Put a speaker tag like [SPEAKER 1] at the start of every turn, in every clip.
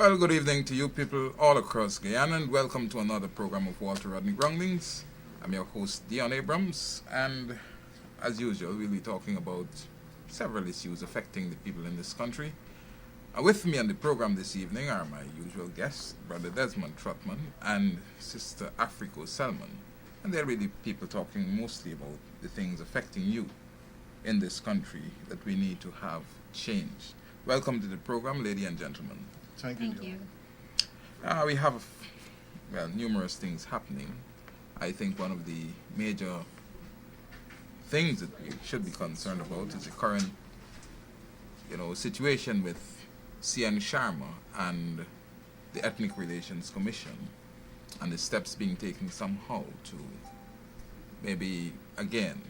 [SPEAKER 1] Well, good evening to you people all across Guyana, and welcome to another program of Rodney Groundings. I'm your host, Deon Abrams, and as usual, we'll be talking about several issues affecting the people in this country. With me on the program this evening are my usual guests, Brother Desmond, Trotman, and Sister Africo, Selman. And they'll be the people talking mostly about the things affecting you in this country that we need to have changed. Welcome to the program, ladies and gentlemen.
[SPEAKER 2] Thank you.
[SPEAKER 1] We have, numerous things happening. I think one of the major things that we should be concerned about is the current, situation with CN Sharma and the Ethnic Relations Commission and the steps being taken somehow to maybe, again,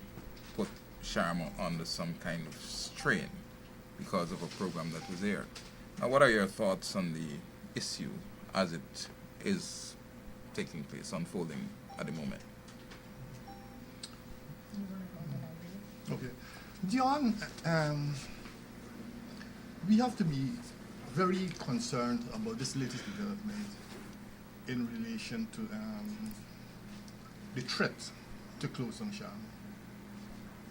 [SPEAKER 1] put Sharma under some kind of strain because of a program that was aired. Now, what are your thoughts on the issue as it is taking place, unfolding at the moment?
[SPEAKER 2] Okay. Deon, we have to be very concerned about this latest development in relation to the threat to close on Sharma.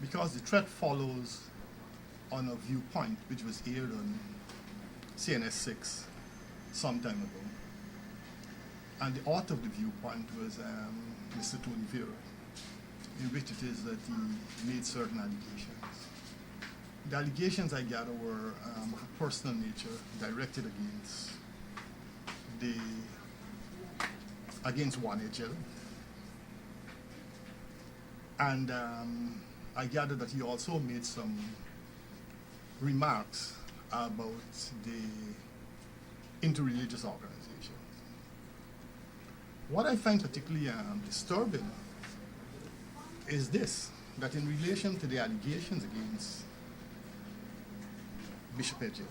[SPEAKER 2] Because the threat follows on a viewpoint which was aired on CNS 6 some time ago. And the author of the viewpoint was Mr. Tony Vera, in which it is that he made certain allegations. The allegations, I gather, were of a personal nature directed against 1HL. And I gather that he also made some remarks about the interreligious organizations. What I find particularly disturbing is this, that in relation to the allegations against Bishop Edgell,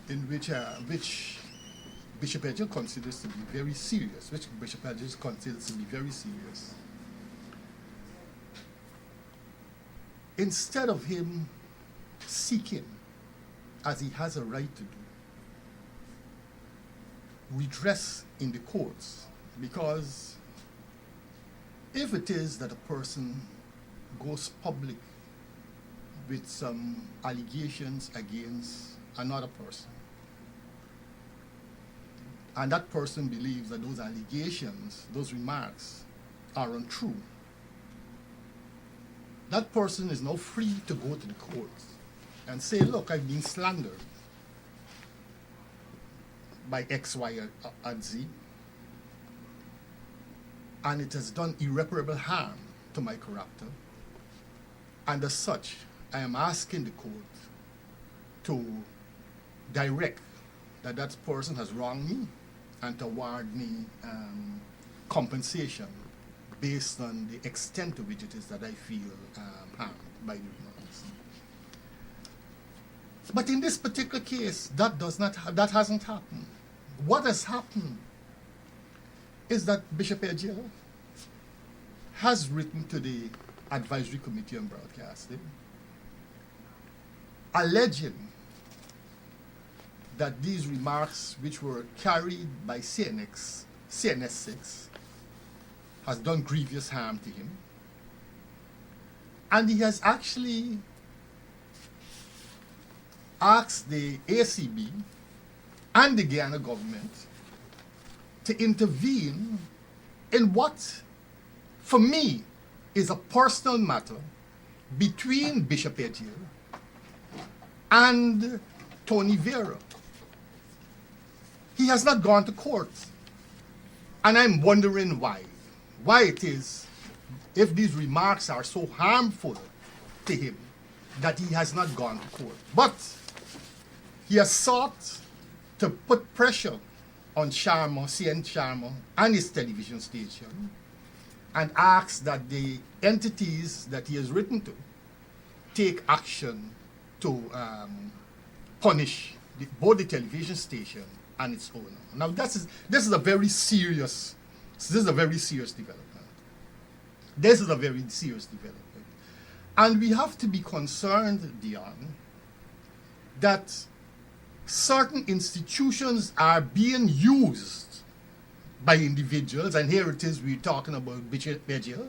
[SPEAKER 2] in which Bishop Edgell considers to be very serious, instead of him seeking, as he has a right to do, redress in the courts, because if it is that a person goes public with some allegations against another person, and that person believes that those allegations, those remarks, are untrue, that person is now free to go to the courts and say, look, I've been slandered by X, Y, and Z, and it has done irreparable harm to my character, and as such, I am asking the court to direct that person has wronged me and to award me compensation based on the extent to which it is that I feel harmed by the remarks. But in this particular case, that hasn't happened. What has happened is that Bishop Edgell has written to the Advisory Committee on Broadcasting, alleging that these remarks, which were carried by CNS 6, has done grievous harm to him. And he has actually asked the ACB and the Guyana government to intervene in what, for me, is a personal matter between Bishop Edgell and Tony Vera. He has not gone to court. And I'm wondering why. Why it is, if these remarks are so harmful to him, that he has not gone to court. But he has sought to put pressure on CN Sharma and his television station, and asked that the entities that he has written to take action to punish both the television station and its owner. Now, this is a very serious development. This is a very serious development. And we have to be concerned, Deon, that certain institutions are being used by individuals, and here it is, we're talking about Bishop Edgell,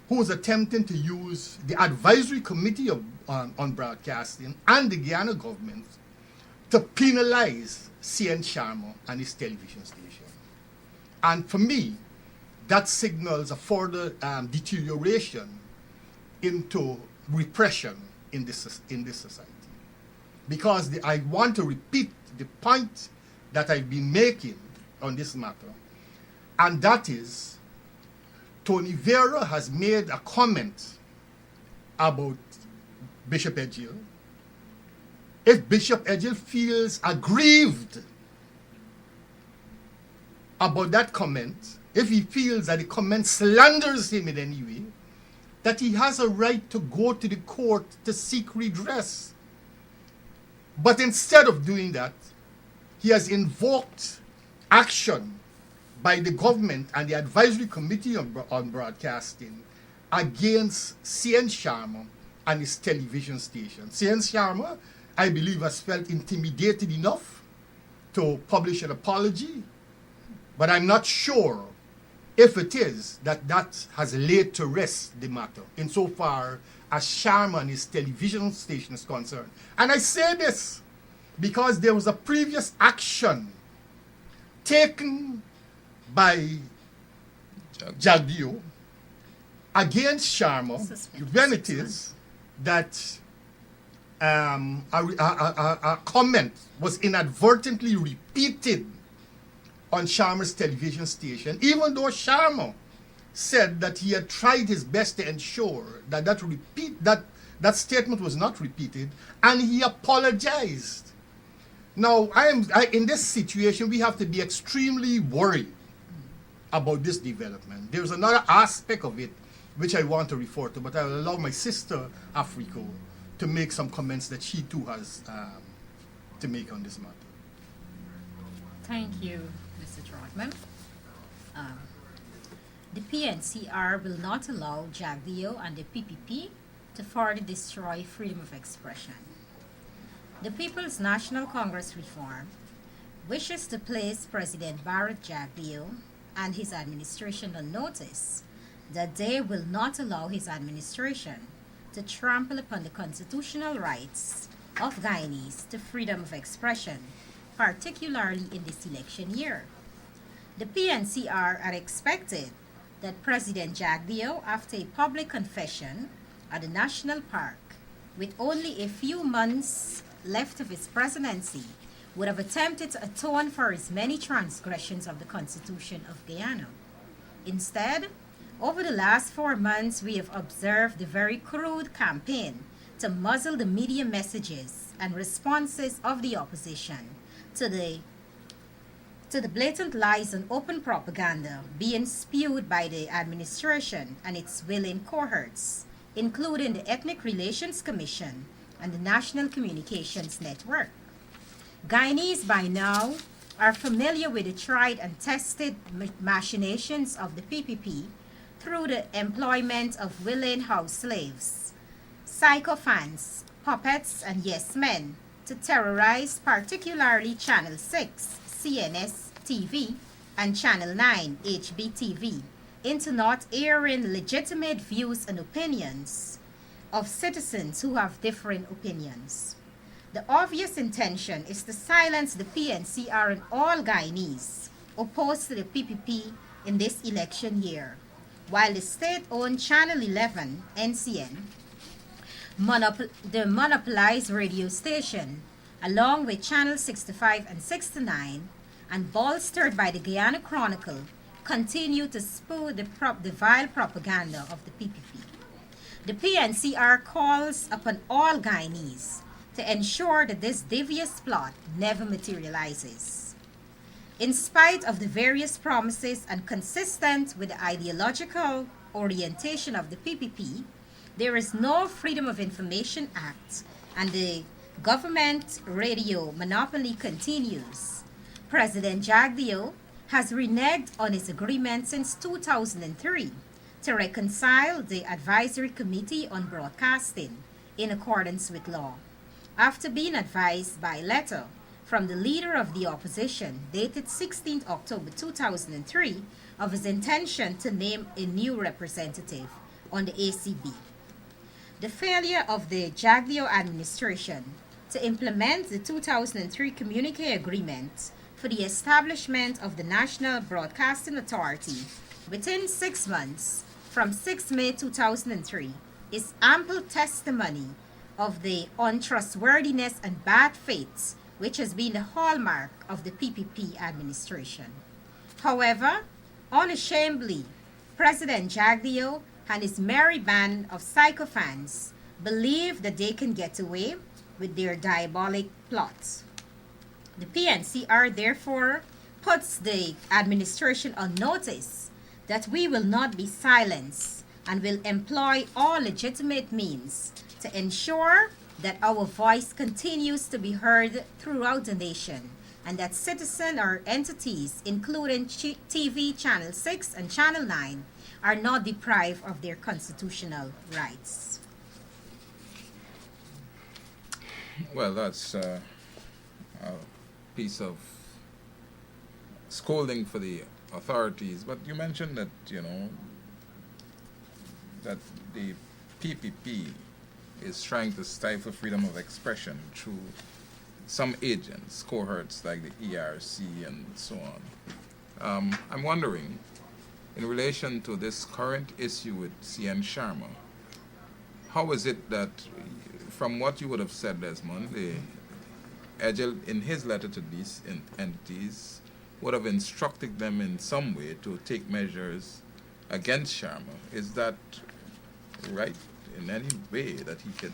[SPEAKER 2] who is attempting to use the advisory committee on broadcasting and the Guyana government to penalize CN Sharma and his television station. And for me, that signals a further deterioration into repression in this society. Because I want to repeat the point that I've been making on this matter, and that is, Tony Vera has made a comment about Bishop Edgell. If Bishop Edgell feels aggrieved about that comment, if he feels that the comment slanders him in any way, that he has a right to go to the court to seek redress. But instead of doing that, he has invoked action by the government and the advisory committee on broadcasting against CN Sharma and his television station. CN Sharma, I believe, has felt intimidated enough to publish an apology, but I'm not sure if it is that has laid to rest the matter insofar as Sharma and his television station is concerned. And I say this because there was a previous action taken by Jagdeo against Sharma when it is that a comment was inadvertently repeated on Sharma's television station, even though Sharma said that he had tried his best to ensure that that statement was not repeated, and he apologized. Now, in this situation, we have to be extremely worried about this development. There's another aspect of it which I want to refer to, but I will allow my sister, Africo, to make some comments that she too has to make on this matter.
[SPEAKER 3] Thank you, Mr. Trotman. The PNCR will not allow Jagdeo and the PPP to further destroy freedom of expression. The People's National Congress Reform wishes to place President Barrett Jagdeo and his administration on notice that they will not allow his administration to trample upon the constitutional rights of Guyanese to freedom of expression, particularly in this election year. The PNCR are expected that President Jagdeo, after a public confession at the National Park, with only a few months left of his presidency, would have attempted to atone for his many transgressions of the Constitution of Guyana. Instead, over the last 4 months, we have observed the very crude campaign to muzzle the media messages and responses of the opposition to the blatant lies and open propaganda being spewed by the administration and its willing cohorts, including the Ethnic Relations Commission and the National Communications Network. Guyanese by now are familiar with the tried and tested machinations of the PPP through the employment of willing house slaves, sycophants, puppets, and yes men to terrorize particularly Channel 6, CNS TV, and Channel 9, HBTV, into not airing legitimate views and opinions of citizens who have different opinions. The obvious intention is to silence the PNCR and all Guyanese opposed to the PPP in this election year, while the state-owned Channel 11, NCN, the monopolized radio station, along with Channel 65 and 69, and bolstered by the Guyana Chronicle, continue to spew the vile propaganda of the PPP. The PNCR calls upon all Guyanese to ensure that this devious plot never materializes. In spite of the various promises and consistent with the ideological orientation of the PPP, there is no Freedom of Information Act, and the government radio monopoly continues. President Jagdeo has reneged on his agreement since 2003 to reconcile the Advisory Committee on Broadcasting in accordance with law, after being advised by letter from the leader of the opposition, dated 16 October 2003, of his intention to name a new representative on the ACB. The failure of the Jaglio administration to implement the 2003 Communique Agreement for the establishment of the National Broadcasting Authority within 6 months from 6 May 2003 is ample testimony of the untrustworthiness and bad faith which has been the hallmark of the PPP administration. However, unashamedly, President Jaglio and his merry band of sycophants believe that they can get away with their diabolic plots. The PNCR therefore puts the administration on notice that we will not be silenced and will employ all legitimate means to ensure that our voice continues to be heard throughout the nation and that citizens or entities, including TV Channel 6 and Channel 9, are not deprived of their constitutional rights.
[SPEAKER 1] Well, that's a piece of scolding for the authorities. But you mentioned that, that the PPP is trying to stifle freedom of expression through some agents, cohorts like the ERC and so on. I'm wondering, in relation to this current issue with CN Sharma, how is it that, from what you would have said, Desmond, Agile, in his letter to these entities, would have instructed them in some way to take measures against Sharma? Is that right in any way that he can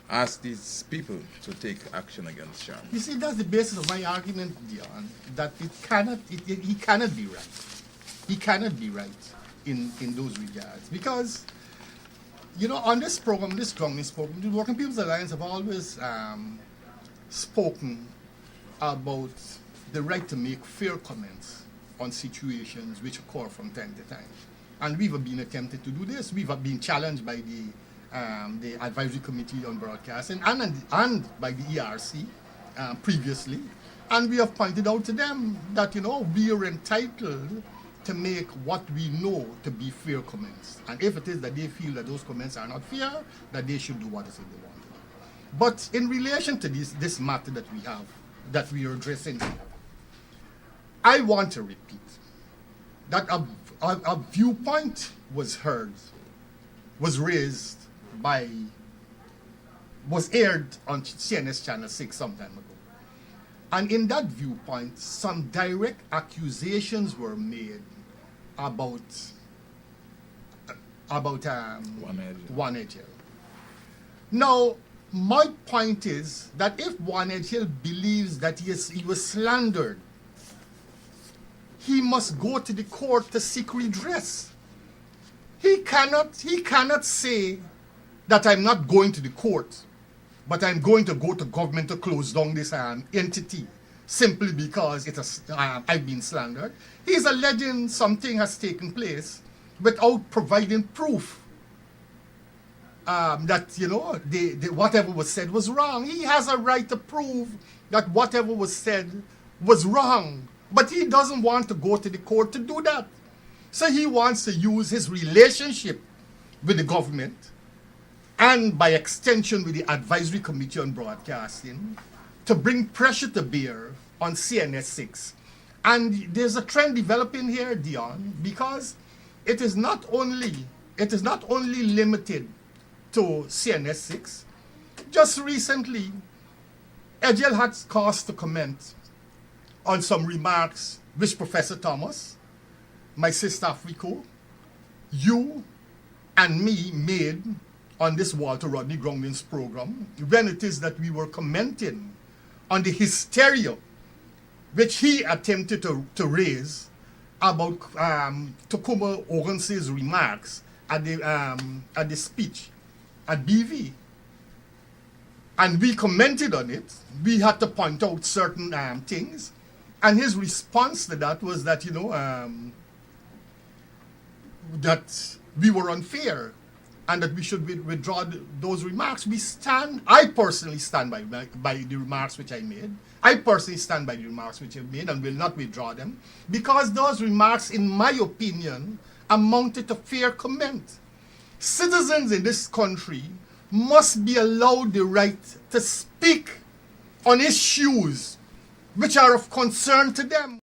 [SPEAKER 1] ask these people to take action against Sharma?
[SPEAKER 2] You see, that's the basis of my argument, Deon, that he cannot be right. He cannot be right in those regards. Because, on this program, this Groundings program, the Working People's Alliance have always spoken about the right to make fair comments on situations which occur from time to time. And we've been attempting to do this. We've been challenged by the Advisory Committee on Broadcasting and by the ERC previously. And we have pointed out to them that, we are entitled to make what we know to be fair comments. And if it is that they feel that those comments are not fair, that they should do what it is they want to do. But in relation to this matter that we have, that we are addressing here, I want to repeat that a viewpoint was aired on CNS Channel 6 some time ago. And in that viewpoint, some direct accusations were made about One Agile. Now, my point is that if One Agile believes that he was slandered, he must go to the court to seek redress. He cannot say that I'm not going to the court, but I'm going to go to government to close down this entity simply because I've been slandered. He's alleging something has taken place without providing proof that whatever was said was wrong. He has a right to prove that whatever was said was wrong, but he doesn't want to go to the court to do that. So he wants to use his relationship with the government and by extension with the Advisory Committee on Broadcasting to bring pressure to bear on CNS 6. And there's a trend developing here, Deon, because it is not only limited to CNS 6. Just recently, Agile had cause to comment on some remarks which Professor Thomas, my sister Africo, you and me made on this Walter Rodney Groundings program when it is that we were commenting on the hysteria which he attempted to raise about Takuma Ogunse's remarks at the speech at BV. And we commented on it. We had to point out certain things. And his response to that was that, that we were unfair and that we should withdraw those remarks. I personally stand by the remarks which I made. I personally stand by the remarks which I've made and will not withdraw them, because those remarks, in my opinion, amounted to fair comment. Citizens in this country must be allowed the right to speak on issues which are of concern to them.